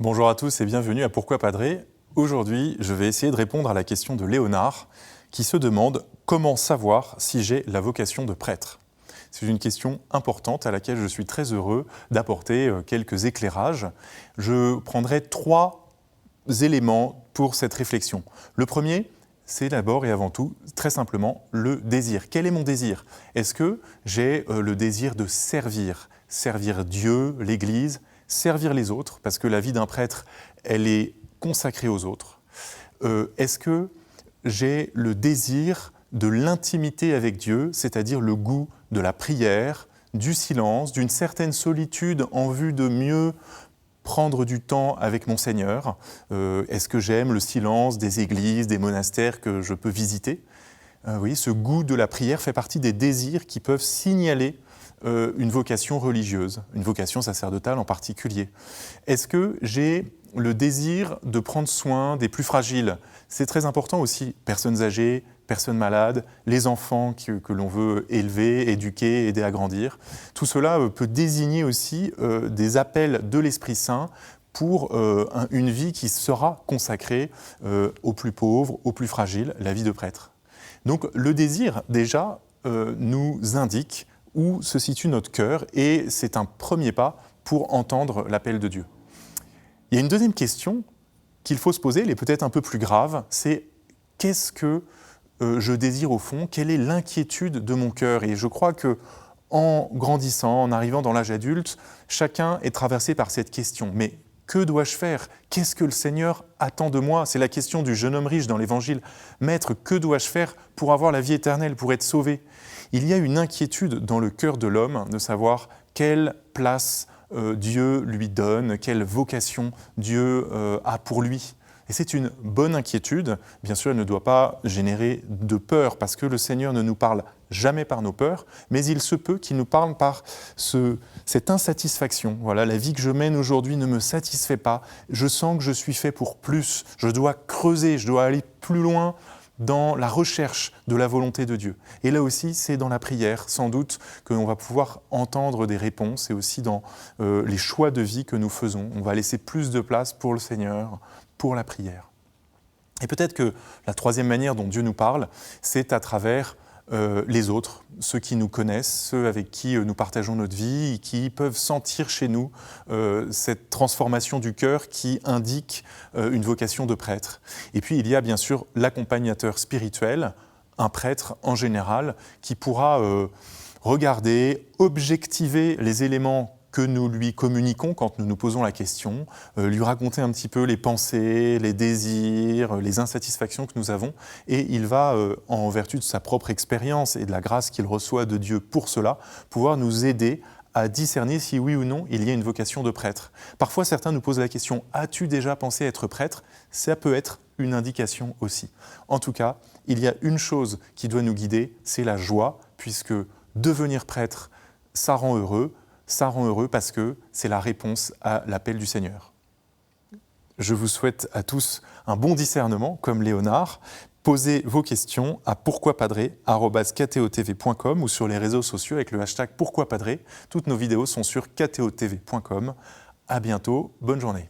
Bonjour à tous et bienvenue à Pourquoi Padré. Aujourd'hui, je vais essayer de répondre à la question de Léonard qui se demande comment savoir si j'ai la vocation de prêtre. C'est une question importante à laquelle je suis très heureux d'apporter quelques éclairages. Je prendrai 3 éléments pour cette réflexion. Le premier, c'est d'abord et avant tout, très simplement, le désir. Quel est mon désir? Est-ce que j'ai le désir de servir Dieu, l'Église, servir les autres, parce que la vie d'un prêtre, elle est consacrée aux autres. Est-ce que j'ai le désir de l'intimité avec Dieu, c'est-à-dire le goût de la prière, du silence, d'une certaine solitude en vue de mieux prendre du temps avec mon Seigneur? Est-ce que j'aime le silence des églises, des monastères que je peux visiter? Oui, ce goût de la prière fait partie des désirs qui peuvent signaler une vocation religieuse, une vocation sacerdotale en particulier. Est-ce que j'ai le désir de prendre soin des plus fragiles? C'est très important aussi, personnes âgées, personnes malades, les enfants que l'on veut élever, éduquer, aider à grandir. Tout cela peut désigner aussi des appels de l'Esprit Saint pour une vie qui sera consacrée aux plus pauvres, aux plus fragiles, la vie de prêtre. Donc le désir, déjà, nous indique où se situe notre cœur et c'est un premier pas pour entendre l'appel de Dieu. Il y a une deuxième question qu'il faut se poser, elle est peut-être un peu plus grave, c'est qu'est-ce que je désire au fond? Quelle est l'inquiétude de mon cœur? Et je crois que en grandissant, en arrivant dans l'âge adulte, chacun est traversé par cette question. Mais que dois-je faire? Qu'est-ce que le Seigneur attend de moi? C'est la question du jeune homme riche dans l'Évangile. Maître, que dois-je faire pour avoir la vie éternelle, pour être sauvé? Il y a une inquiétude dans le cœur de l'homme de savoir quelle place Dieu lui donne, quelle vocation Dieu a pour lui. Et c'est une bonne inquiétude. Bien sûr, elle ne doit pas générer de peur, parce que le Seigneur ne nous parle jamais par nos peurs, mais il se peut qu'il nous parle par cette insatisfaction. Voilà, la vie que je mène aujourd'hui ne me satisfait pas. Je sens que je suis fait pour plus. Je dois creuser, je dois aller plus loin dans la recherche de la volonté de Dieu. Et là aussi, c'est dans la prière, sans doute, qu'on va pouvoir entendre des réponses, et aussi dans les choix de vie que nous faisons. On va laisser plus de place pour le Seigneur, pour la prière. Et peut-être que la troisième manière dont Dieu nous parle, c'est à travers les autres, ceux qui nous connaissent, ceux avec qui nous partageons notre vie, et qui peuvent sentir chez nous cette transformation du cœur qui indique une vocation de prêtre. Et puis il y a bien sûr l'accompagnateur spirituel, un prêtre en général, qui pourra regarder, objectiver les éléments que nous lui communiquons quand nous nous posons la question, lui raconter un petit peu les pensées, les désirs, les insatisfactions que nous avons, et il va, en vertu de sa propre expérience et de la grâce qu'il reçoit de Dieu pour cela, pouvoir nous aider à discerner si oui ou non il y a une vocation de prêtre. Parfois, certains nous posent la question « As-tu déjà pensé être prêtre ?» Ça peut être une indication aussi. En tout cas, il y a une chose qui doit nous guider, c'est la joie, puisque devenir prêtre, ça rend heureux. Ça rend heureux parce que c'est la réponse à l'appel du Seigneur. Je vous souhaite à tous un bon discernement, comme Léonard. Posez vos questions à pourquoipadré@ktotv.com ou sur les réseaux sociaux avec le hashtag pourquoipadré. Toutes nos vidéos sont sur ktotv.com. À bientôt, bonne journée.